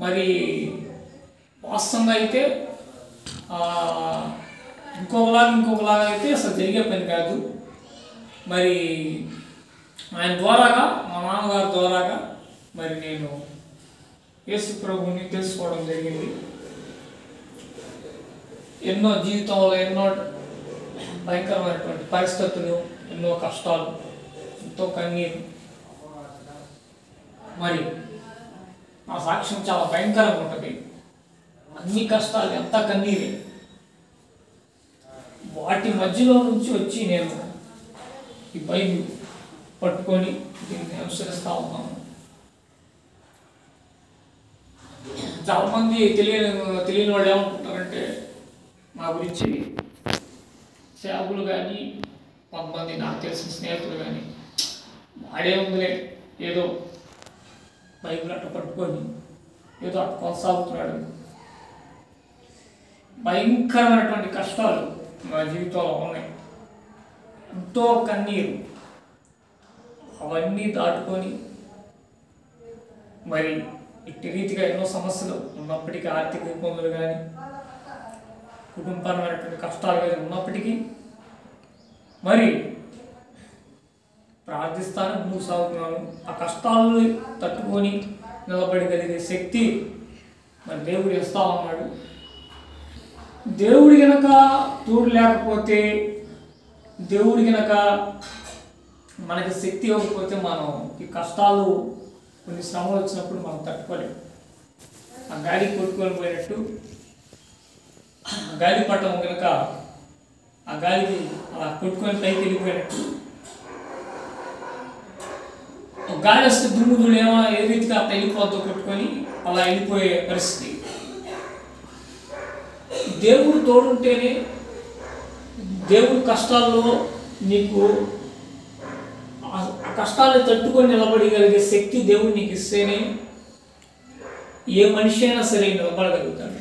మరి వాస్తవంగా అయితే ఇంకొకలాగా అయితే అసలు జరిగే పని కాదు. మరి ఆయన ద్వారాగా, మా నాన్నగారి ద్వారాగా మరి నేను యేసు ప్రభువుని తెలుసుకోవడం జరిగింది. ఎన్నో జీవితంలో ఎన్నో భయంకరమైనటువంటి పరిస్థితులు, ఎన్నో కష్టాలు, ఎంతో కన్నీరు. మరి నా సాక్ష్యం చాలా భయంకరంగా ఉంటుంది. అన్ని కష్టాలు, ఎంత కన్నీరే. వాటి మధ్యలో నుంచి వచ్చి నేను ఈ బైబిల్ పట్టుకొని దీన్ని అనుసరిస్తూ ఉన్నాను. చాలామంది తెలియని వాళ్ళు ఏమనుకుంటారంటే నా గురించి సేవకులు కానీ, కొంతమంది నాకు తెలిసిన స్నేహితులు కానీ, వాడే ఉందిలే ఏదో బైబిల్ అట్ట పట్టుకొని ఏదో అట్ట కొనసాగుతున్నాడు. భయంకరమైనటువంటి కష్టాలు నా జీవితంలో ఉన్నాయి, ఎంతో కన్నీరు. అవన్నీ దాటుకొని మరి ఇట్టి రీతిగా ఎన్నో సమస్యలు ఉన్నప్పటికీ, ఆర్థిక ఇబ్బందులు కానీ, కుటుంబపరమైనటువంటి కష్టాలు కానీ ఉన్నప్పటికీ మరి ప్రార్థిస్తాను, ముందుకు సాగుతున్నాను. ఆ కష్టాలను తట్టుకొని నిలబడగలిగే శక్తి మరి దేవుడు ఇస్తా ఉన్నాడు. దేవుడి గనక తోడు లేకపోతే, దేవుడి గనక మనకి శక్తి ఇవ్వకపోతే మనం ఈ కష్టాలు, కొన్ని శ్రమలు వచ్చినప్పుడు మనం తట్టుకోలేము. ఆ గాలికి కొట్టుకొని పోయినట్టు, గాలి పట్టం కనుక ఆ గాలికి అలా కొట్టుకొని పైకి వెళ్ళిపోయినట్టు, గాలి వస్తే దుమ్ము ఏమో ఏ రీతిగా వెళ్ళిపోద్దో కొట్టుకొని అలా వెళ్ళిపోయే పరిస్థితి. దేవుడు తోడుంటేనే, దేవుడు కష్టాల్లో నీకు ఆ కష్టాలను తట్టుకొని నిలబడగలిగే శక్తి దేవుడు నీకు ఇస్తేనే ఏ మనిషి అయినా సరే నిలబడగలుగుతాడు.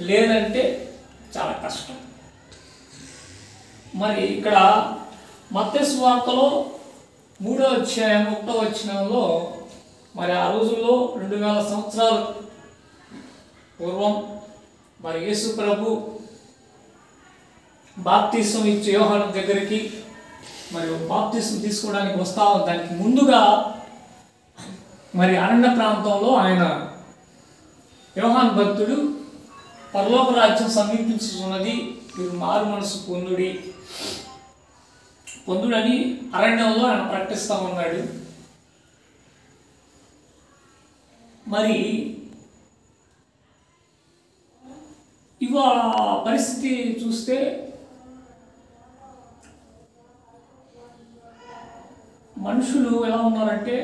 లేదంటే చాలా కష్టం. మరి ఇక్కడ మత్తయి సువార్తలో 3వ అధ్యాయం 1వ వచనంలో మరి ఆ రోజుల్లో 2000 సంవత్సరాల పూర్వం మరి యేసు ప్రభు బాప్తిసం ఇచ్చే యోహాను దగ్గరికి మరి బాప్తిసం తీసుకోవడానికి వస్తా, దానికి ముందుగా మరి అరణ్య ప్రాంతంలో ఆయన యోహాను భక్తుడు పరలోక రాజ్యం సమీపించుతున్నది, మీరు మారు మనసు పొందుడని అరణ్యంలో ఆయన ప్రకటిస్తూ ఉన్నాడు. మరి ఇవాళ పరిస్థితి చూస్తే మనుషులు ఎలా ఉన్నారంటే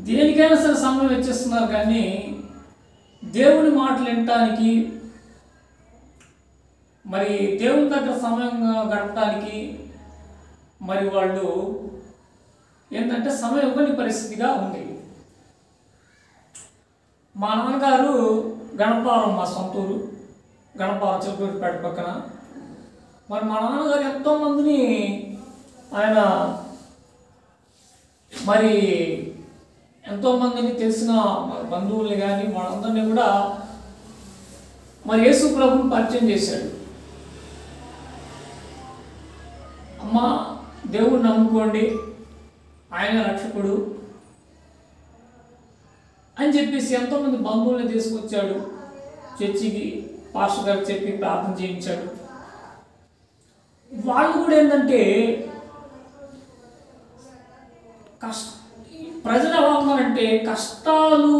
దేనికైనా సరే సమయం వెచ్చిస్తున్నారు, కానీ దేవుని మాటలు వినటానికి, మరి దేవుని దగ్గర సమయం గడపడానికి మరి వాళ్ళు ఏంటంటే సమయం ఇవ్వని పరిస్థితిగా ఉంది. మా నాన్నగారు గణపారం, మా సొంతూరు గణపారం, చిలకూరుపేట పక్కన. మరి మా నాన్నగారు ఎంతోమందిని ఆయన మరి ఎంతోమందిని తెలిసిన బంధువుల్ని కానీ వాళ్ళందరినీ కూడా మరి యేసు ప్రభువుని పరిచయం చేశాడు. అమ్మ, దేవుడు నమ్ముకోండి, ఆయన రక్షకుడు అని చెప్పేసి ఎంతోమంది బంధువుల్ని తీసుకొచ్చాడు. చర్చికి పాస్టర్ గారికి చెప్పి ప్రార్థన చేయించాడు. వాళ్ళు కూడా ఏంటంటే ప్రజలు ఎలా ఉన్నారంటే కష్టాలు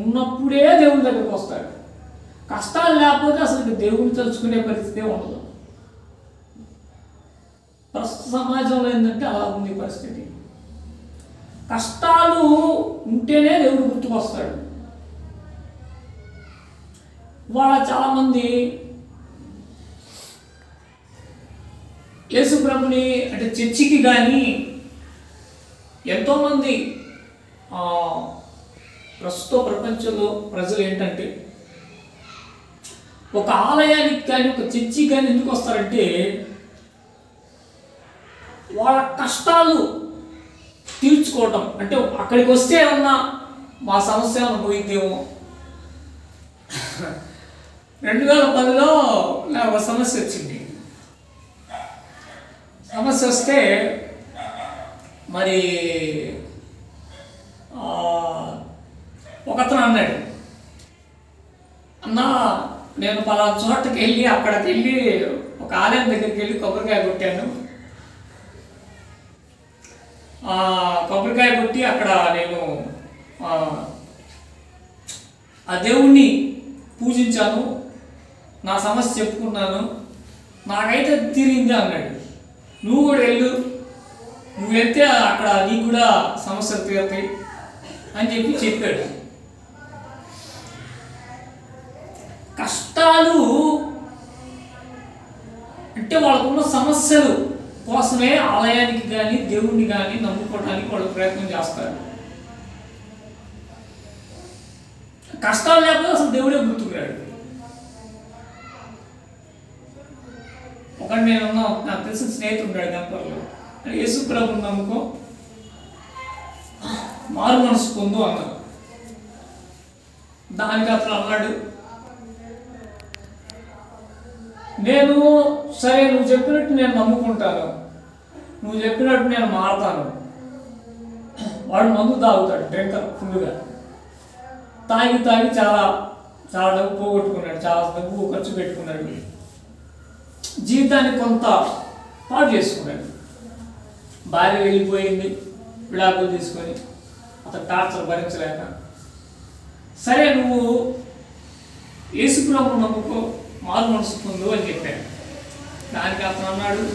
ఉన్నప్పుడే దేవుని దగ్గరికి వస్తాడు. కష్టాలు లేకపోతే అసలు దేవుని తలుచుకునే పరిస్థితి ఉండదు. ప్రస్తుత సమాజంలో ఏంటంటే అలా ఉంది పరిస్థితి. కష్టాలు ఉంటేనే దేవుడు గుర్తుకొస్తాడు. వాళ్ళ చాలామంది యేసు ప్రభుని అంటే చర్చికి కానీ ఎంతోమంది ప్రస్తుత ప్రపంచంలో ప్రజలు ఏంటంటే ఒక ఆలయానికి కానీ ఒక చర్చికి కానీ ఎందుకు వస్తారంటే వాళ్ళ కష్టాలు తీర్చుకోవటం అంటే అక్కడికి వస్తే ఏమన్నా మా సమస్య ఏమన్నా పోయిద్దేమో. 2010లో నాకు ఒక సమస్య వచ్చింది. సమస్య వస్తే మరి ఒకతను అన్నాడు, అన్నా నేను పలానా చోటకి వెళ్ళి అక్కడికి వెళ్ళి ఒక ఆలయం దగ్గరికి వెళ్ళి కొబ్బరికాయ కొట్టాను. కొబ్బరికాయ కొట్టి అక్కడ నేను ఆ దేవుణ్ణి పూజించాను, నా సమస్య చెప్పుకున్నాను, నాకైతే తీరింది అన్నాడు. నువ్వు కూడా వెళ్ళు, నువ్వు వెళ్తే అక్కడ నీకు కూడా సమస్యలు తీరుతాయి అని చెప్పాడు. కష్టాలు అంటే వాళ్ళకున్న సమస్యలు కోసమే ఆలయానికి కానీ దేవుణ్ణి కానీ నమ్ముకోవడానికి వాళ్ళు ప్రయత్నం చేస్తారు. కష్టాలు లేకపోతే అసలు దేవుడే గుర్తుకురాడు. ఒకటి నేను నాకు తెలిసిన స్నేహితుడు ఉన్నాడు గంపర్లో, యేసు ప్రభువుని నమ్ముకో, మారు మనసు పొందు అన్నారు. దానికి అతను అన్నాడు, నేను సరే నువ్వు చెప్పినట్టు నేను నమ్ముకుంటాను, నువ్వు చెప్పినట్టు నేను మారతాను. వాడు మందు తాగుతాడు, డ్రింకర్ ఫుల్గా తాగి చాలా చాలా డబ్బు పోగొట్టుకున్నాడు, చాలా డబ్బు ఖర్చు పెట్టుకున్నాడు, జీవితాన్ని కొంత పాడు చేసుకున్నాడు. భార్య వెళ్ళిపోయింది విడాకులు తీసుకొని, అతను టార్చర్ భరించలేక. సరే నువ్వు యేసు ప్రభువుని నమ్ముకో, మారు మనసు పొందు అని చెప్పాడు. దానికి అతను అన్నాడు,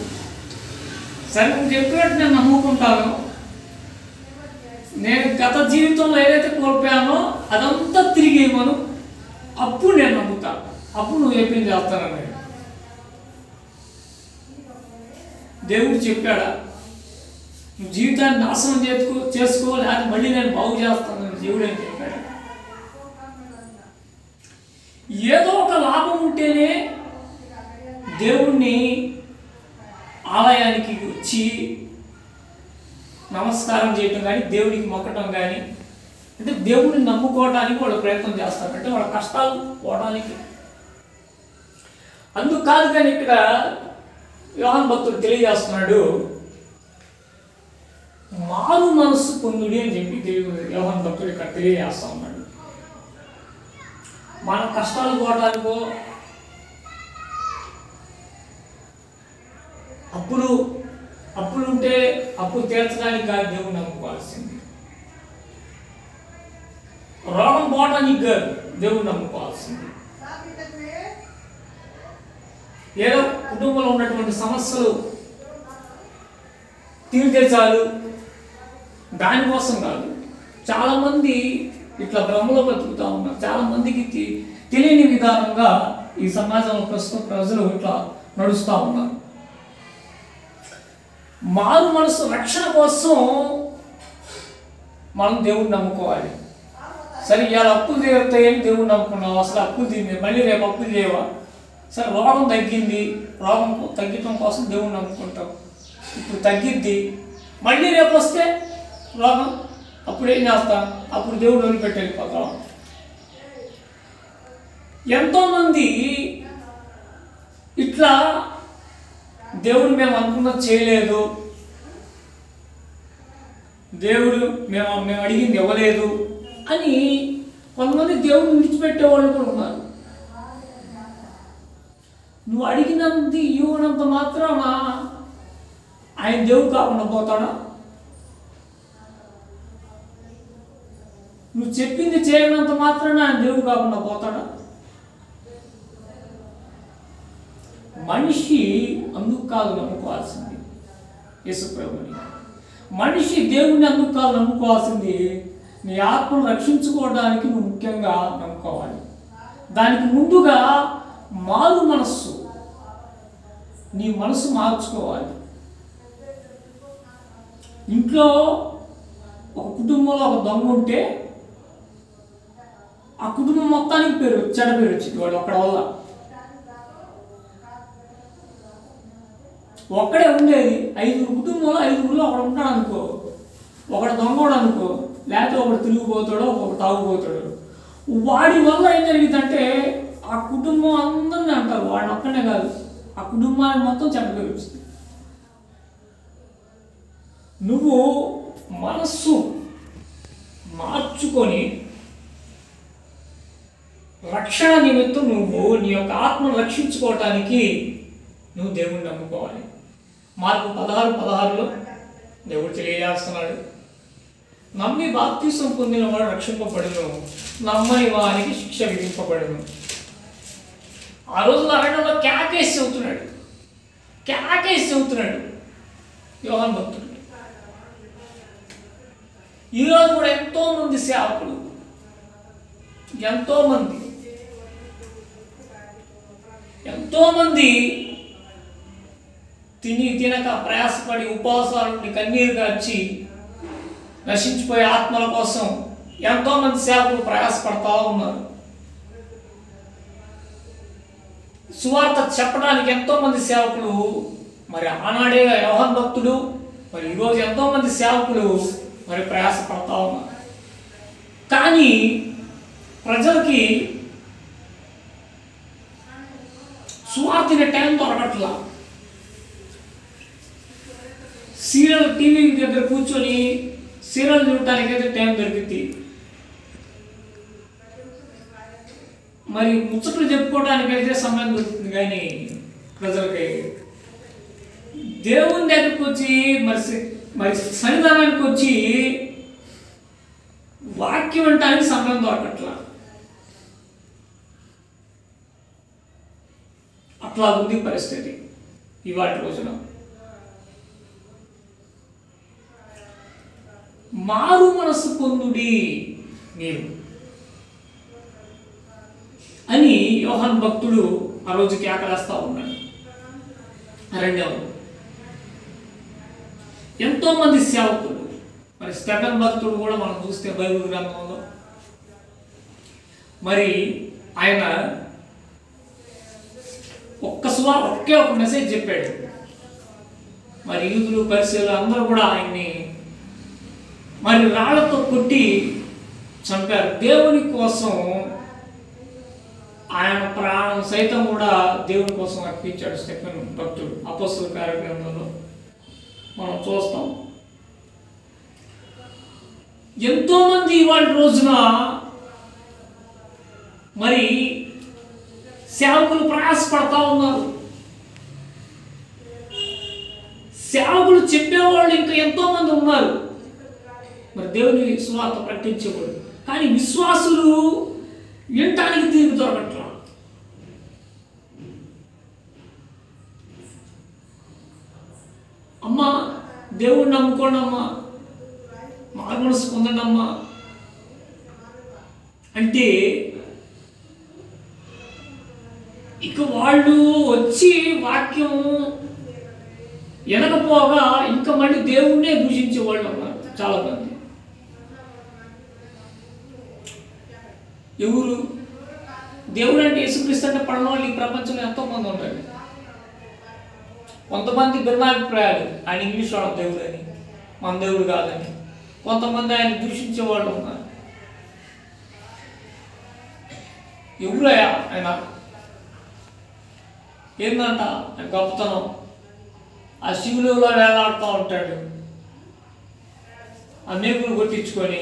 సరే నువ్వు చెప్పినట్టు నేను నమ్ముకుంటాను, నేను గత జీవితంలో ఏదైతే కోల్పోయానో అదంతా తిరిగి ఇవ్వను, అప్పుడు నేను నమ్ముతాను, అప్పుడు నువ్వు చెప్పింది చేస్తానన్నాడు. దేవుడు చెప్పాడా నువ్వు జీవితాన్ని నాశనం చేసుకో లేకపోతే మళ్ళీ నేను బాగు చేస్తానని దేవుడు అని చెప్పాడు. ఏదో ఒక లాభం ఉంటేనే దేవుణ్ణి ఆలయానికి వచ్చి నమస్కారం చేయటం కానీ దేవుడికి మొక్కటం కానీ, అంటే దేవుడిని నమ్ముకోవడానికి వాళ్ళు ప్రయత్నం చేస్తారు, అంటే వాళ్ళ కష్టాలు పోవడానికి. అందుకు కాదు కానీ ఇక్కడ యోహాను భక్తుడు తెలియజేస్తున్నాడు, మారు మనస్సు పొందుడి అని చెప్పి యోహాను భక్తుడు ఇక్కడ తెలియజేస్తా ఉన్నాడు. మన కష్టాలు పోవడానికో అప్పులు ఉంటే అప్పులు తీర్చడానికి కాదు దేవుని నమ్ముకోవాల్సింది, రోగం పోవడానికి కాదు దేవుని నమ్ముకోవాల్సింది. ఏదో కుటుంబంలో ఉన్నటువంటి సమస్యలు తీరితే చాలు, దానికోసం కాదు. చాలామంది ఇట్లా భ్రమలో బతుకుతూ ఉన్నారు. చాలామందికి తెలియని విధానంగా ఈ సమాజంలో ప్రస్తుతం ప్రజలు ఇట్లా నడుస్తూ ఉన్నారు. మారు మనసు రక్షణ కోసం మనం దేవుడిని నమ్ముకోవాలి. సరే ఇవాళ అప్పులు తీరుతాయని దేవుడిని నమ్ముకున్నావు, అసలు అప్పులు తీరింది, మళ్ళీ రేపు అప్పులు చేయవా? సరే రోగం తగ్గింది, రోగం తగ్గటం కోసం దేవుడిని నమ్ముకుంటాం, ఇప్పుడు తగ్గిద్ది, మళ్ళీ రేపు వస్తే రోగం, అప్పుడు ఏం చేస్తాం? అప్పుడు దేవుడు వదిలిపెట్టి వెళ్ళిపోతాం. ఎంతోమంది ఇట్లా దేవుడు మేము అనుకున్నది చేయలేదు, దేవుడు మేము అడిగింది ఇవ్వలేదు అని కొంతమంది దేవుడిని విడిచిపెట్టే వాళ్ళు కూడా ఉన్నారు. నువ్వు అడిగినంత ఇవ్వనంత మాత్రాన ఆయన దేవుడు కాకుండా పోతాడా? నువ్వు చెప్పింది చేయనంత మాత్రాన ఆయన దేవుడు కాకుండా పోతాడా? మనిషి అందుకు కాదు నమ్ముకోవాల్సింది యేసు ప్రభువుని. మనిషి దేవుణ్ణి అందుకు కాదు నమ్ముకోవాల్సింది, నీ ఆత్మను రక్షించుకోవడానికి నువ్వు ముఖ్యంగా నమ్ముకోవాలి. దానికి ముందుగా మారు మనస్సు, నీ మనసు మార్చుకోవాలి. ఇంట్లో ఒక కుటుంబంలో ఒక దొంగ ఉంటే ఆ కుటుంబం మొత్తానికి చెడ్డ పేరు వచ్చింది వాడు ఒక్కడ వల్ల. ఒక్కడే ఉండేది, 5 కుటుంబంలో 5 ఒకడు ఉంటాడు అనుకో, ఒకడు దొంగోడు అనుకో, లేకపోతే ఒకడు తిరిగిపోతాడో ఒకడు తాగుపోతాడు. వాడి వల్ల ఏం జరిగిందంటే ఆ కుటుంబం అందరినీ అంటారు, వాడిని ఒక్కనే కాదు, ఆ కుటుంబానికి మొత్తం చెడ్డ పేరు వచ్చింది. నువ్వు మనస్సు మార్చుకొని రక్షణ నిమిత్తం నువ్వు నీ యొక్క ఆత్మను రక్షించుకోవటానికి నువ్వు దేవుణ్ణి నమ్ముకోవాలి. మార్కు 16:16 దేవుడు తెలియజేస్తున్నాడు, నమ్మి బాప్తిసం పొందిన వాడు రక్షింపబడును, నమ్మని వానికి శిక్ష విధింపబడును. ఆ రోజుల్లో అరణ్యంలో కేకేసి చెబుతున్నాడు యోహాను భక్తుడు. ఈరోజు కూడా ఎంతోమంది సేవకులు, ఎంతోమంది తినక ప్రయాసపడి ఉపవాసాల నుండి కన్నీరు గార్చి నశించిపోయే ఆత్మల కోసం ఎంతోమంది సేవకులు ప్రయాసపడతా ఉన్నారు. సువార్త చెప్పడానికి ఎంతోమంది సేవకులు, మరి ఆనాడే యోహాను భక్తుడు, మరి ఈరోజు ఎంతోమంది సేవకులు మరి ప్రయాసపడతా ఉన్నారు. కానీ ప్రజలకి సువార్త తినే టైం దొరకట్లా. సీరియల్ టీవీ దగ్గర కూర్చొని సీరియల్ చూడటానికైతే టైం దొరికింది, మరి ముచ్చట్లు చెప్పుకోవడానికైతే సమయం దొరుకుతుంది. కానీ ప్రజలకి దేవుని దగ్గరకు వచ్చి మరి సన్నిధానానికి వచ్చి వాక్యం వినటానికి సమయం దొరకట్లా. అట్లా ఉంది పరిస్థితి ఇవాటి రోజున. మారు మనస్సు పొందుడి మీరు అని యోహాను భక్తుడు ఆ రోజు కేకలేస్తా ఉన్నాడు అరణ్యంలో. ఎంతోమంది సేవకులు, మరి స్టెఫెన్ భక్తుడు కూడా మనం చూస్తే బైబిల్ గ్రంథంలో మరి ఆయన ఒకే ఒక మెసేజ్ చెప్పాడు. మరి యూదులు పరిసయ్యులు అందరూ కూడా ఆయన్ని మరి రాళ్లతో కొట్టి చంపారు. దేవుని కోసం ఆయన ప్రాణం సైతం కూడా దేవుని కోసం అర్పించాడు స్టెఫెన్ భక్తుడు. అపోస్తలుల కార్యక్రమంలో మనం చూస్తాం. ఎంతోమంది ఇవాళ రోజున మరి సేవకులు ప్రయాసపడతా ఉన్నారు. సేవకులు చెప్పేవాళ్ళు ఇంకా ఎంతోమంది ఉన్నారు, మరి దేవుని సువార్త ప్రకటించేవాడు. కానీ విశ్వాసులు వినటానికి తిరిగి దొరకట్లా. అమ్మా దేవుడిని నమ్ముకోండి అమ్మా, మారు మనసు పొందండి అమ్మా అంటే ఇక వాళ్ళు వచ్చి వాక్యం వినకపోగా ఇంకా మళ్ళీ దేవుణ్ణే దూషించే వాళ్ళు ఉన్నారు చాలా మంది. ఎవరు దేవుడు అంటే యేసుక్రీస్తు అంటే పడిన వాళ్ళు ఈ ప్రపంచంలో ఎంతోమంది ఉన్నారు. కొంతమంది భిన్నాభిప్రాయాలు, ఆయన ఇంగ్లీష్ వాడు దేవుడు అని, మన దేవుడు కాదని. కొంతమంది ఆయన దూషించే వాళ్ళు ఉన్నారు. ఎవరయ్యా ఆయన, ఏందంట ఆయన గొప్పతనం, ఆ శివులలో వేలాడుతూ ఉంటాడు, ఆ మేకులు కొట్టించుకొని.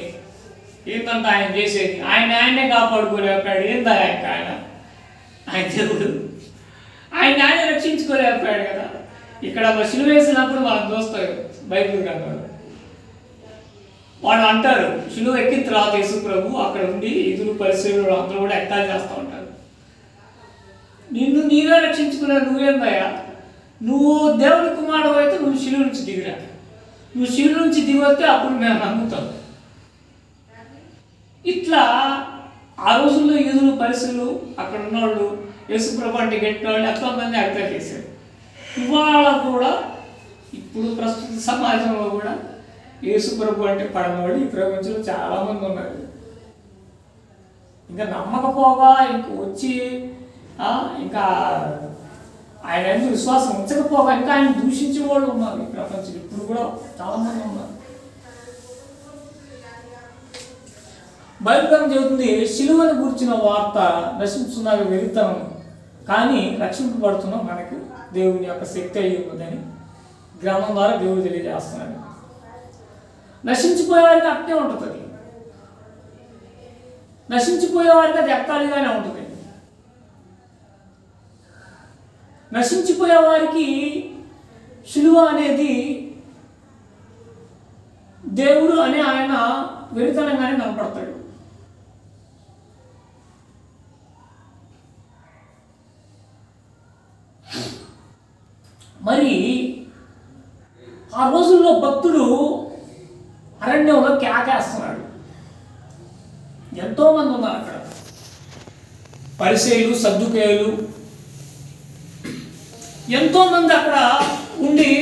ఏంటంటే ఆయన చేసేది, ఆయనే కాపాడుకోలేకపోయాడు. ఏందా ఆయన దేవుడు ఆయన రక్షించుకోలేకపోయాడు కదా. ఇక్కడ శిలువ వేసినప్పుడు మనం చూస్తాం బైబిల్ గ్రంథంలో వాళ్ళు అంటారు, శిలువ ఎక్కిన తర్వాత యేసు ప్రభు అక్కడ ఉండి ఇదురు పరిశీలు అందరూ కూడా ఎక్కాలు చేస్తూ ఉంటారు. నిన్ను నీవే రక్షించుకున్నావు, నువ్వేందయ్యా, నువ్వు దేవుని కుమారుడు అయితే నువ్వు శిలువ నుంచి దిగిరా, నువ్వు శిలువ నుంచి దిగితే అప్పుడు మేము నమ్ముతాం. ఇట్లా ఆ రోజుల్లో యూదులు పరిశీలు అక్కడ ఉన్నవాళ్ళు యేసుప్రభు అంటే గట్టిన వాళ్ళు ఎంతోమంది అర్థం చేశారు. ఇవాళ కూడా ఇప్పుడు ప్రస్తుత సమాజంలో కూడా యేసుప్రభు అంటే పడనవాళ్ళు ఈ ప్రపంచంలో చాలామంది ఉన్నారు. ఇంకా నమ్మకపోగా ఇంకా వచ్చి ఇంకా ఆయన విశ్వాసం ఉంచకపోగా ఇంకా ఆయన దూషించే వాళ్ళు ఉన్నారు ఈ ప్రపంచంలో ఇప్పుడు కూడా చాలామంది ఉన్నారు. బైబిల్ చెబుతుంది, సిలువను గురించిన వార్త నశించున్నాక వెళుతాం, కానీ రక్షింపబడుతున్న మనకు దేవుని యొక్క శక్తి అయి ఉన్నదని గ్రంథం ద్వారా దేవుడు తెలియజేస్తున్నాడు. నశించిపోయే వారికి అట్టే ఉంటుంది, నశించిపోయే వారికి అది ఎక్కాలిగానే ఉంటుంది. నశించిపోయే వారికి సిలువ అనేది దేవుడు అనే ఆయన వెరితనంగానే కనపడతాడు. మరి ఆ రోజుల్లో భక్తుడు అరణ్యంలో కేకేస్తున్నాడు. ఎంతోమంది ఉన్నారు అక్కడ, పరిసయ్యులు, సద్దుకేయులు, ఎంతోమంది అక్కడ ఉండి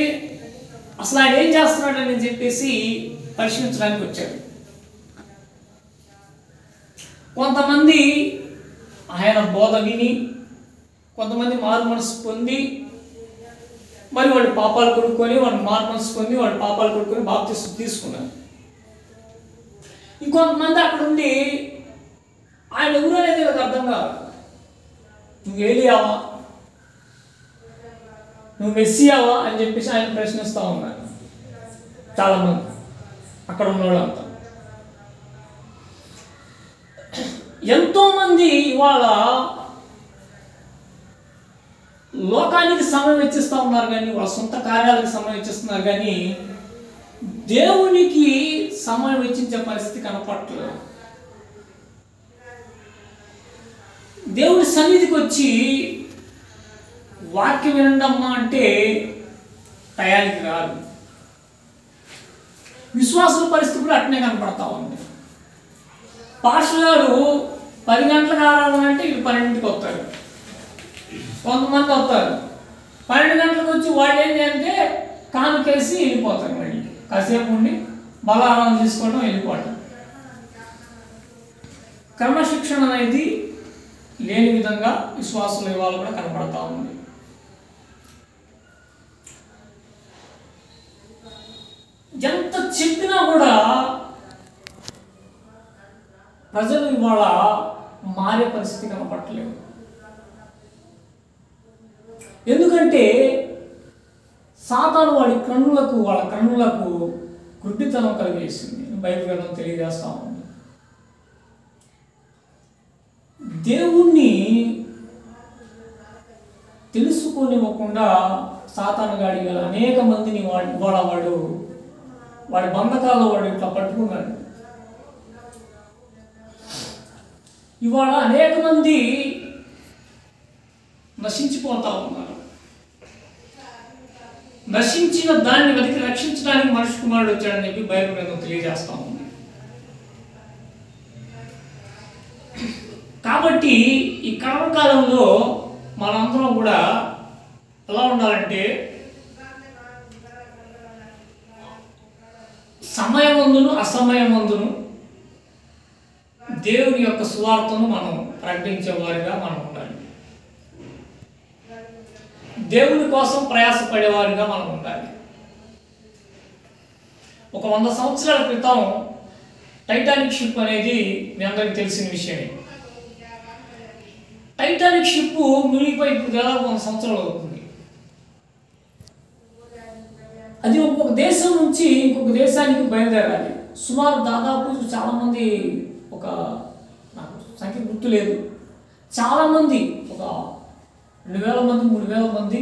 అసలు ఆయన ఏం చేస్తున్నాడని చెప్పేసి పరిశీలించడానికి వచ్చారు. కొంతమంది ఆయన బోధ విని, కొంతమంది మారు మనసు పొంది, మరి వాడి పాపాలు కొడుకొని, వాడు మారు మనసు పొంది వాడి పాపాలు కొడుకొని బాప్తిస్మం తీసుకున్నారు. ఇంకొంతమంది అక్కడ ఉండి ఆయన ఎవరు అనేది నాకు అర్థం కాదు, నువ్వు ఏలియావా, నువ్వు మెస్సియావా అని చెప్పేసి ఆయన ప్రశ్నిస్తూ ఉన్నారు చాలామంది అక్కడ ఉన్న వాళ్ళంతా. ఎంతోమంది ఇవాళ లోకానికి సమయం వెచ్చిస్తూ ఉన్నారు, కానీ వాళ్ళ సొంత కార్యాలకు సమయం వెచ్చిస్తున్నారు, కానీ దేవునికి సమయం వెచ్చించే పరిస్థితి కనపడట్లేదు. దేవుడి సన్నిధికి వచ్చి వాక్యం వినండమ్మా అంటే టయానికి రాదు. విశ్వాసుల పరిస్థితి కూడా అట్నే కనపడతా ఉంది. పాస్టర్ గారు 10 గంటలకు ఆరాధన అంటే వీళ్ళు 12కి వస్తారు, కొంతమంది వస్తారు 12 గంటలకు వచ్చి వాళ్ళు ఏంటి అంటే కానుకేసి వెళ్ళిపోతారు, మళ్ళీ కాసేపు ఉండి బల ఆరాధన తీసుకోవడం వెళ్ళిపోవడం. క్రమశిక్షణ అనేది లేని విధంగా విశ్వాసుల ఇవాళ కూడా కనపడతా ఉంది. ఎంత చెప్పినా కూడా ప్రజలు ఇవాళ మారే పరిస్థితి కనపడట్లేదు. ఎందుకంటే సాతాను వాళ్ళ కన్నులకు గుడ్డితనం కలిగేసింది. బైబిల్ గ్రంథం తెలియజేస్తా ఉంది. దేవుణ్ణి తెలుసుకోనివ్వకుండా సాతాను గాడి అనేక మందిని వాడి బంధకాల్లో వాడు ఇట్లా పట్టుకున్నాడు. ఇవాళ అనేక మంది నశించిపోతా ఉన్నారు. నశించిన దాన్ని వెతికి రక్షించడానికి మనిషి కుమారుడు వచ్చాడని చెప్పి బైబిల్ గ్రంథం తెలియజేస్తా ఉంది. కాబట్టి ఈ కర్మకాలంలో మనందరం కూడా ఎలా ఉండాలంటే సమయమందును అసమయమందును దేవుని యొక్క సువార్తను మనం ప్రకటించే వారిగా మనం ఉండాలి. దేవుని కోసం ప్రయాసపడేవారిగా మనం ఉండాలి. ఒక 100 సంవత్సరాల క్రితం టైటానిక్ షిప్ అనేది మీ అందరికీ తెలిసిన విషయమే. టైటానిక్ షిప్ మునిగిపోయి ఇప్పుడు దాదాపు 100 సంవత్సరాలు అవుతుంది. అది ఒక్కొక్క దేశం నుంచి ఇంకొక దేశానికి బయలుదేరాలి. సుమారు దాదాపు చాలామంది, ఒక నాకు సంఖ్య గుర్తు లేదు, చాలామంది ఒక 2000 మంది 3000 మంది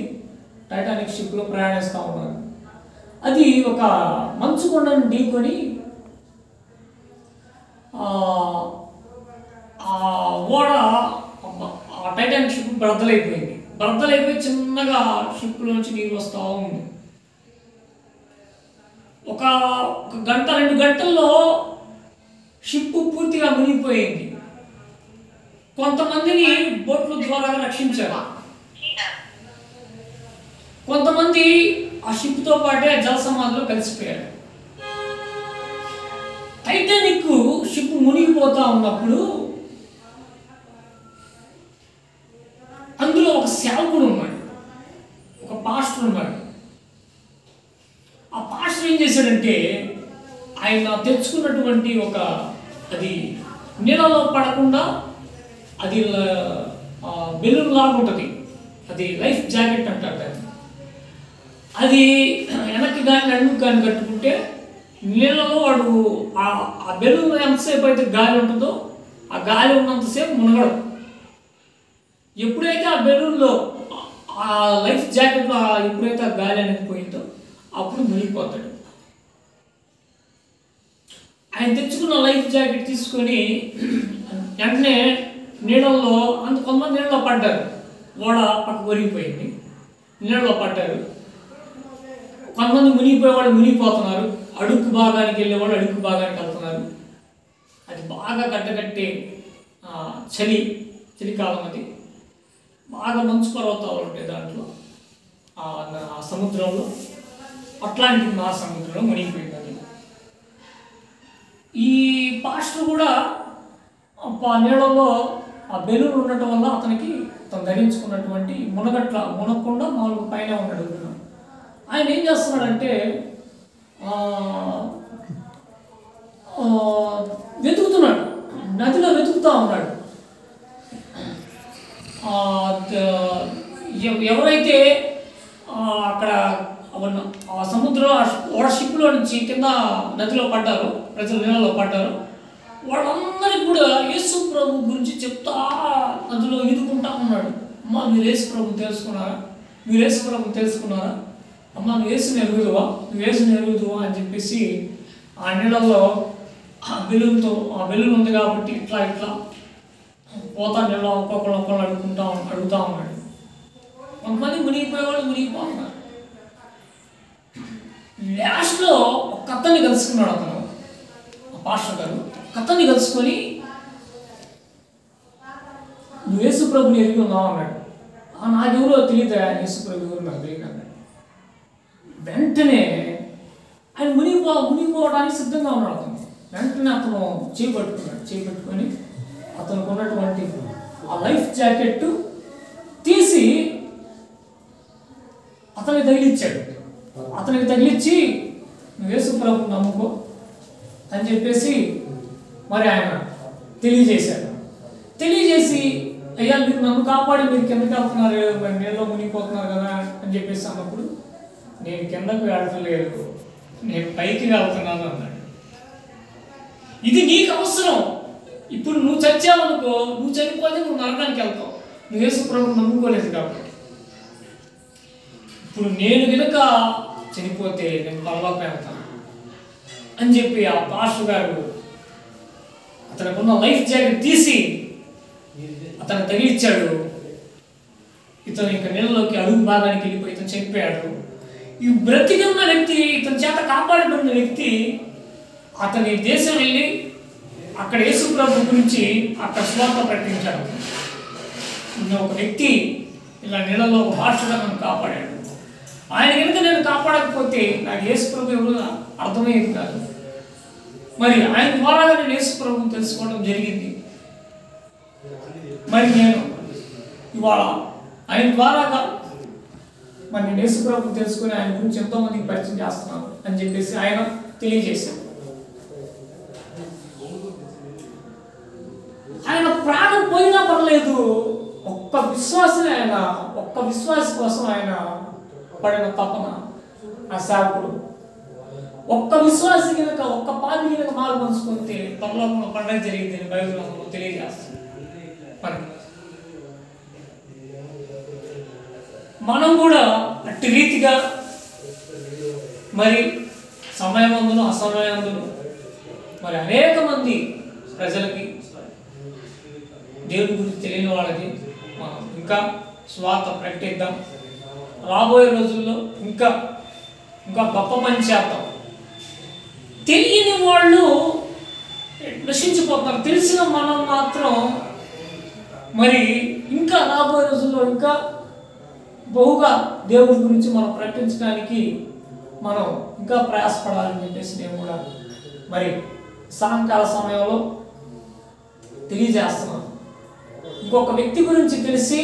టైటానిక్ షిప్లో ప్రయాణిస్తూ ఉన్నారు. అది ఒక మంచు కొండను ఢీకొని ఓడ టైటానిక్ షిప్ బద్దలైపోయి చిన్నగా షిప్లోంచి నీరు వస్తూ ఉంది. ఒక గంట 2 గంటల్లో షిప్ పూర్తిగా మునిగిపోయింది. కొంతమందిని బోట్ల ద్వారా రక్షించారు, కొంతమంది ఆ షిప్తో పాటే జలసమాధిలో కలిసిపోయారు. టైటానిక్ షిప్ మునిగిపోతా ఉన్నప్పుడు అందులో ఒక సేవకుడు ఉన్నాడు, ఒక పాస్టర్ ఉన్నాడు. ఆ పాస్టర్ ఏం చేశాడంటే ఆయన తెచ్చుకున్నటువంటి అది నీళ్ళలో పడకుండా అది బెలూన్ లాగా ఉంటుంది, అది లైఫ్ జాకెట్ అంటారు దాన్ని. అది వెనక్కి కానీ అడుగు కానీ కట్టుకుంటే నీళ్ళలో వాడు ఆ బెలూన్ ఎంతసేపు అయితే గాలి ఉంటుందో ఆ గాలి ఉన్నంతసేపు మునగడు. ఎప్పుడైతే ఆ బెలూన్లో ఆ లైఫ్ జాకెట్లో ఎప్పుడైతే ఆ గాలి అనేది పోయిందో అప్పుడు మునిగిపోతాడు. ఆయన తెచ్చుకున్న లైఫ్ జాకెట్ తీసుకొని వెంటనే నీళ్ళల్లో కొంతమంది నీళ్ళలో పడ్డారు, ఓడ పక్కకు ఒరిగిపోయింది, నీళ్ళలో పడ్డారు. కొంతమంది మునిగిపోయేవాళ్ళు మునిగిపోతున్నారు, అడుగు భాగానికి వెళ్ళేవాళ్ళు అడుగు భాగానికి వెళ్తున్నారు. అది బాగా గడ్డగట్టే చలికాలం, అది బాగా మంచు పర్వతాలు ఉంటాయి దాంట్లో, ఆ సముద్రంలో. అట్లాంటిక్ మహాసముద్రంలో మునిగిపోయింది అది. ఈ పాస్టర్ కూడా నీళ్ళలో ఆ బెలూన్ ఉండటం వల్ల అతనికి తను ధరించుకున్నటువంటి మునగకుండా మామూలుగా పైన ఉన్నాడు. ఆయన ఏం చేస్తున్నాడంటే వెతుకుతున్నాడు, నదిలో వెతుకుతూ ఉన్నాడు. ఎవరైతే అక్కడ ఆ సముద్రంలో ఓడ షిప్లో నుంచి కింద నదిలో పడ్డారో, ప్రజలు నీళ్ళలో పడ్డారో, వాళ్ళందరికీ కూడా యేసు ప్రభు గురించి చెప్తా నదిలో ఈదుకుంటా ఉన్నాడు. అమ్మ మీరు యేసు ప్రభుని తెలుసుకున్నారా, మీరు యేసు ప్రభుని తెలుసుకున్నారా, అమ్మ నువ్వు యేసుని ఎరుగుదువా, నువ్వు యేసుని ఎరుగుదువా అని చెప్పేసి ఆ నీళ్ళల్లో ఆ బెలూన్ ఉంది కాబట్టి ఇట్లా పోతా నీళ్ళ ఒక్కొక్కళ్ళు అడుగుతా ఉన్నాడు. కొంతమంది మునిగిపోయేవాళ్ళు మునిగిపోతున్నారు. లాస్ట్లో ఒక అతన్ని కలుసుకున్నాడు, అతను ఆ పాస్టర్ గారు అతన్ని కలుసుకొని నువ్వు యేసు ప్రభుని ఎరిగి ఉన్నావు అన్నాడు. నాకెవరో తెలియదా యేసు ప్రభు ఎవరు నాకు తెలియదు అన్నాడు. వెంటనే ఆయన మునిగిపోవడానికి సిద్ధంగా ఉన్నాడు. అతను వెంటనే అతను చేపట్టుకొని అతనికి ఉన్నటువంటి ఆ లైఫ్ జాకెట్ తీసి అతనికి తగిలిచ్చి నువ్వు యేసు ప్రభుని నమ్ముకో అని చెప్పేసి మరి ఆయన తెలియజేసి అయ్యా మీరు నన్ను కాపాడి మీరు కిందకి వెళ్తున్నారు, మరి నీళ్ళలో మునిగిపోతున్నారు కదా అని చెప్పేసి అన్నప్పుడు నేను కిందకు వెళ్ళట్లేదు, నేను పైకి వెళ్తున్నాను అన్నాడు. ఇది నీకు అవసరం. ఇప్పుడు నువ్వు చచ్చావనుకో, నువ్వు చనిపోతే నువ్వు నరకానికి వెళ్తావు, నువ్వు యేసు ప్రభుని నమ్ముకోలేదు కాబట్టి. ఇప్పుడు నేను కనుక చనిపోతే నేను పరలోకం వెళ్తాను అని చెప్పి ఆ పాస్టర్ గారు అతనికి ఉన్న లైఫ్ జాకెట్ తీసి అతను తగిలిచ్చాడు. ఇతను ఇంకా నీళ్ళలోకి అడుగు భాగానికి వెళ్ళిపోయి ఇతను చనిపోయాడు. ఈ బ్రతికి ఉన్న వ్యక్తి, ఇతని చేత కాపాడబడిన వ్యక్తి అతని దేశం వెళ్ళి అక్కడ యేసు ప్రభు గురించి అక్కడ స్వార్థ ప్రకటించాడు. ఒక వ్యక్తి ఇలా నీళ్ళలో ఒక పాస్టర్ నన్ను కాపాడాడు, ఆయన కనుక నేను కాపాడకపోతే నాకు యేసు ప్రభు ఎవరు అర్థమయ్యేది కాదు. మరి ఆయన ద్వారా నేను యేసు ప్రభుని తెలుసుకోవడం జరిగింది. మరి నేను ఇవాళ ఆయన ద్వారాగా మరి నేను యేసు ప్రభుని తెలుసుకుని ఆయన గురించి ఎంతోమందికి పరిచయం చేస్తున్నాను అని చెప్పేసి ఆయన తెలియజేశాడు. ఆయన ప్రాణం పోయినా పర్లేదు, ఒక్క విశ్వాసి కోసం ఆయన పడిన తపన, ఆ సేవకుడు ఒక్క విశ్వాసి కనుక ఒక్క పాపి కనుక మారు పంచుకుంటే పరలోకంలో పండుగ జరిగింది అని బైబిల్ తెలియజేస్తుంది. మనం కూడా అట్టి రీతిగా మరి సమయమందును అసమయమందును మరి అనేక మంది ప్రజలకి దేవుని గురించి తెలియని వాళ్ళకి మనం ఇంకా స్వార్థ ప్రకటిద్దాం. రాబోయే రోజుల్లో ఇంకా గొప్ప పని చేద్దాం. తెలియని వాళ్ళు నశించిపోతున్నారు, తెలిసిన మనం మాత్రం మరి ఇంకా రాబోయే రోజుల్లో ఇంకా బహుగా దేవుడి గురించి మనం ప్రకటించడానికి మనం ఇంకా ప్రయాసపడాలని చెప్పేసి నేను కూడా మరి సాయంకాల సమయంలో తెలియజేస్తున్నాను. ఇంకొక వ్యక్తి గురించి తెలిసి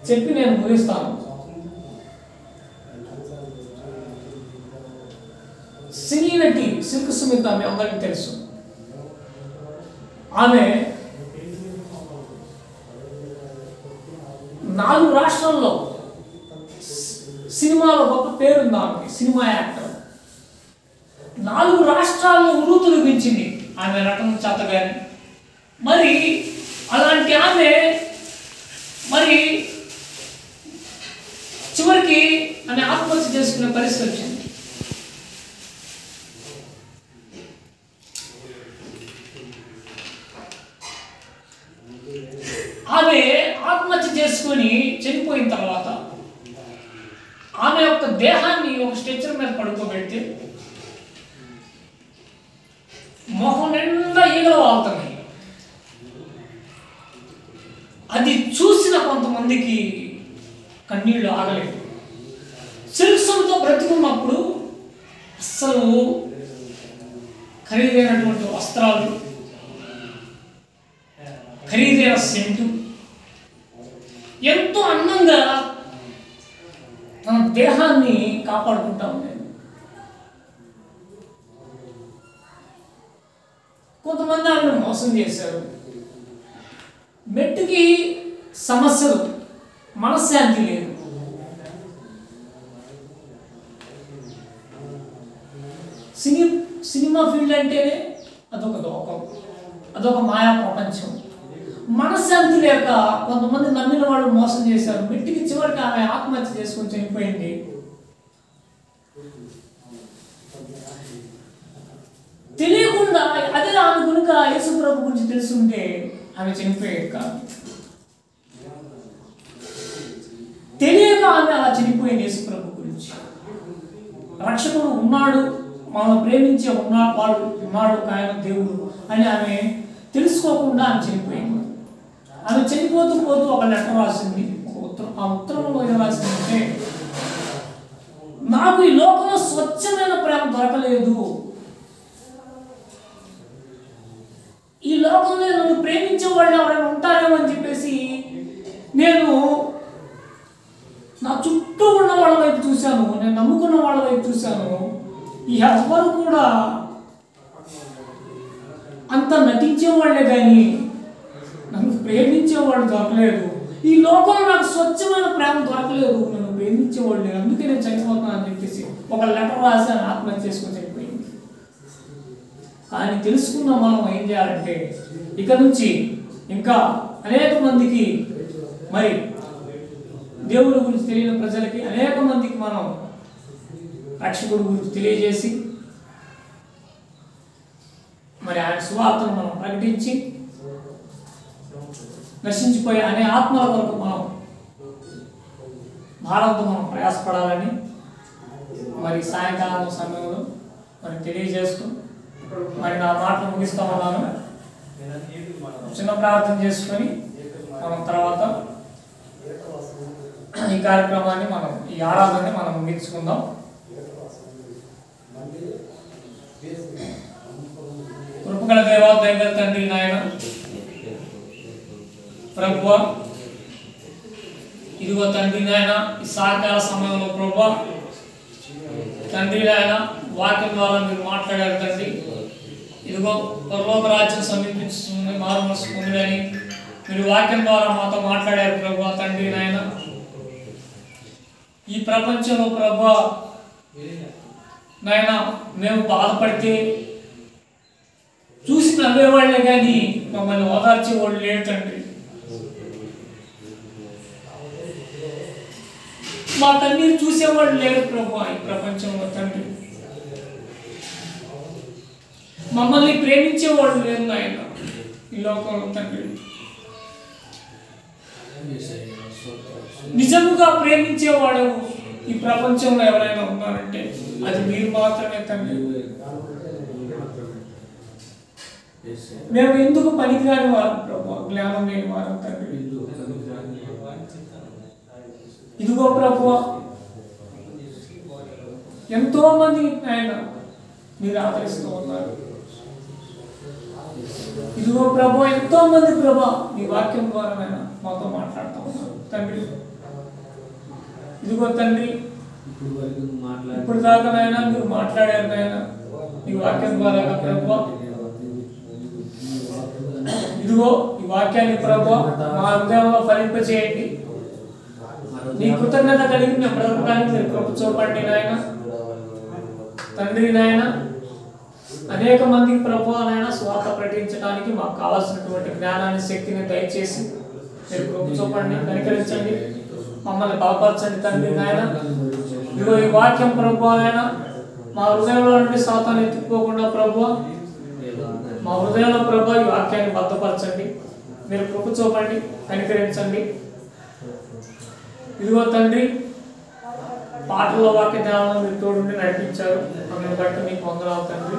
చెప్పి నేను ముగిస్తాను. సినీ నటి సిల్క్ సుమిత మీ అందరికీ తెలుసు. ఆమె 4 రాష్ట్రాల్లో సినిమాలో గొప్ప పేరుంది ఆమెకి, సినిమా యాక్టర్. 4 రాష్ట్రాల్లో ఉరుతులు పెంచింది ఆమె నటన చేతగాని. మరి అలాంటి ఆమె మరి చివరికి ఆమె ఆత్మహత్య చేసుకునే పరిస్థితి వచ్చింది. ఆమె ఆత్మహత్య చేసుకొని చనిపోయిన తర్వాత ఆమె యొక్క దేహాన్ని ఒక స్ట్రెచర్ మీద పడుకోబెడితే మొహం నిండా ఈగలు వాళ్తున్నాయి. అది చూసిన కొంతమందికి కన్నీళ్లు ఆగలేదు. సిల్క్సంతో బ్రతుకున్నప్పుడు అస్సలు ఖరీదైనటువంటి వస్త్రాలు, ఖరీదైన సెంటు, ఎంతో అందంగా తన దేహాన్ని కాపాడుకుంటా ఉండేది. కొంతమంది ఆమెను మోసం చేశారు. మెట్టుకి సమస్యలు, మనశ్శాంతి లేదు. సినిమా ఫీల్డ్ అంటేనే అదొక లోకం, అదొక మాయా ప్రపంచం. మనశ్శాంతి లేక కొంతమంది నమ్మిన వాళ్ళు మోసం చేశారు. మెట్టికి చివరికి ఆమె ఆత్మహత్య చేసుకొని చనిపోయింది. తెలియకుండా అదే ఆమె కనుక యేసుప్రభు గురించి తెలుసుంటే ఆమె చనిపోయేది కాదు. తెలియక ఆమె అలా చనిపోయింది. యేసుప్రభు గురించి రక్షకుడు ఉన్నాడు, మనం ప్రేమించే వాడు ఉన్నాడు, ఆయన దేవుడు అని ఆమె తెలుసుకోకుండా ఆమె చనిపోయింది. ఆమె చనిపోతూ పోతూ ఒక లెటర్ రాసింది. ఆ ఉత్తరంలో ఏం రాసిందంటే, నాకు ఈ లోకంలో స్వచ్ఛమైన ప్రేమ దొరకలేదు. ఈ లోకంలో నన్ను ప్రేమించే వాళ్ళు ఎవరైనా ఉంటారేమో అని చెప్పేసి నేను నా చుట్టూ ఉన్న వాళ్ళ వైపు చూశాను, నేను నమ్ముకున్న వాళ్ళ వైపు చూశాను. ఎవ్వరు కూడా అంత నటించేవాళ్లే కానీ నన్ను ప్రేమించేవాడు దొరకలేదు. ఈ లోకంలో నాకు స్వచ్ఛమైన ప్రేమ దొరకలేదు, నన్ను ప్రేమించేవాళ్ళు లేదు, అందుకే నేను చనిపోతున్నాను అని చెప్పేసి ఒక లెటర్ రాసి ఆత్మహత్య చేసుకొని చనిపోయింది. కానీ తెలుసుకున్న మనం ఏం చేయాలంటే, ఇక నుంచి ఇంకా అనేక మందికి, మరి దేవుడి గురించి తెలియని ప్రజలకి అనేక మందికి మనం రక్షకుడి గురించి తెలియజేసి మరి ఆయన సువార్తను మనం ప్రకటించి నశించిపోయే అనే ఆత్మల వరకు మనం భారత్ మనం ప్రయాసపడాలని మరి సాయంకాలం సమయంలో మరి తెలియజేస్తూ మరి నా మాటలు ముగిస్తా ఉన్నాను. చిన్న ప్రార్థన చేసుకొని మనం తర్వాత ఈ కార్యక్రమాన్ని మనం ఈ ఆరాధనని మనం ముగించుకుందాం. కృపగల దేవా, దయగల తండ్రి నాయన ప్రభువా, ఇదిగో తండ్రి నాయన ఈ సాయంకాల సమయంలో ప్రభువా తండ్రి నాయన వాక్యం ద్వారా మీరు మాట్లాడారు తండ్రి. ఇదిగో పరలోక రాజ్యం సమీపించుతుంది, మారు మనసు పొందుడని మీరు వాక్యం ద్వారా మాతో మాట్లాడారు ప్రభువా తండ్రి నాయన. ఈ ప్రపంచంలో ప్రభువా నాయన మేము బాధపడితే చూసి నవ్వేవాళ్లే కానీ మమ్మల్ని ఓదార్చేవాళ్ళు లేరు తండ్రి. మా కన్నీరు చూసేవాళ్ళు లేరు ప్రభువా ఈ ప్రపంచంలో తండ్రి. మమ్మల్ని ప్రేమించేవాళ్ళు లేరు నాయన ఈ లోకంలో తండ్రి. నిజముగా ప్రేమించేవాడు ఈ ప్రపంచంలో ఎవరైనా ఉన్నారంటే అది మీరు మాత్రమే తండ్రి. మేము ఎందుకు పనికిరాని వారు ప్రభు, జ్ఞానం లేని వారు తండ్రి. ఇదిగో ప్రభు ఎంతో మంది ఆయన మీరు ఆదరిస్తూ ఉన్నారు. ఇదిగో ప్రభు ఎంతో మంది ప్రభు మీ వాక్యం ద్వారా ఆయన మాతో మాట్లాడుతూ ఉన్నారు తండ్రి. ఇదిగో తండ్రి ఇప్పుడు దాకా నాయన మీరు మాట్లాడారు నాయన మీ వాక్యం ద్వారా ప్రభు. ఇదిగో ఈ వాక్యాన్ని ప్రభువా మా హృదయంలో ఫలింపజేయండి. నీ కృతజ్ఞత కలిగి మేము బ్రతకడానికి మీరు కృప చూపండి నాయన. తండ్రి నాయన, అనేక మందికి ప్రభువా నాయన స్వార్థ ప్రకటించడానికి మాకు కావాల్సినటువంటి జ్ఞానాన్ని, శక్తిని దయచేసి మీరు కృప చూపండి, కనికరించండి, మమ్మల్ని బలపరచండి తండ్రి నాయన. ఇదిగో ఈ వాక్యం ప్రభువా నాయన మా హృదయంలో నుండి సాతాను ఎత్తుకుపోకుండా ప్రభువా మా హృదయంలో ప్రభువా ఈ వాక్యాన్ని భద్రపరచండి, మీరు కృప చూపండి, కనికరించండి. ఇదిగో తండ్రి, పాటల్లో వాక్య ధ్యానంలో మీరు తోడుండి నడిపించారు, మమ్మల్ని బట్టి మీకు వందనాలు తండ్రి.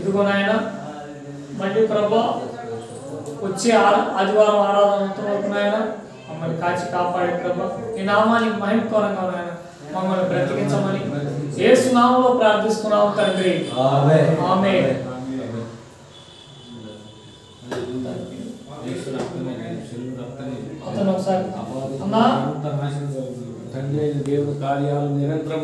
ఇదిగో నాయన, మళ్ళీ ప్రభా వచ్చే ఆదివారం ఆరాధనంత వరకు నాయన మమ్మల్ని కాచి కాపాడే ప్రభా ఈ నామానికి మహిమకరంగా నాయన మమ్మల్ని బ్రతికించమని యేసు నామములో ప్రార్థిస్తున్నాము తండ్రి. ఆమేన్. అతను ఒకసారి అన్నా తండ్రి దేవుని కార్యాలు నిరంతరం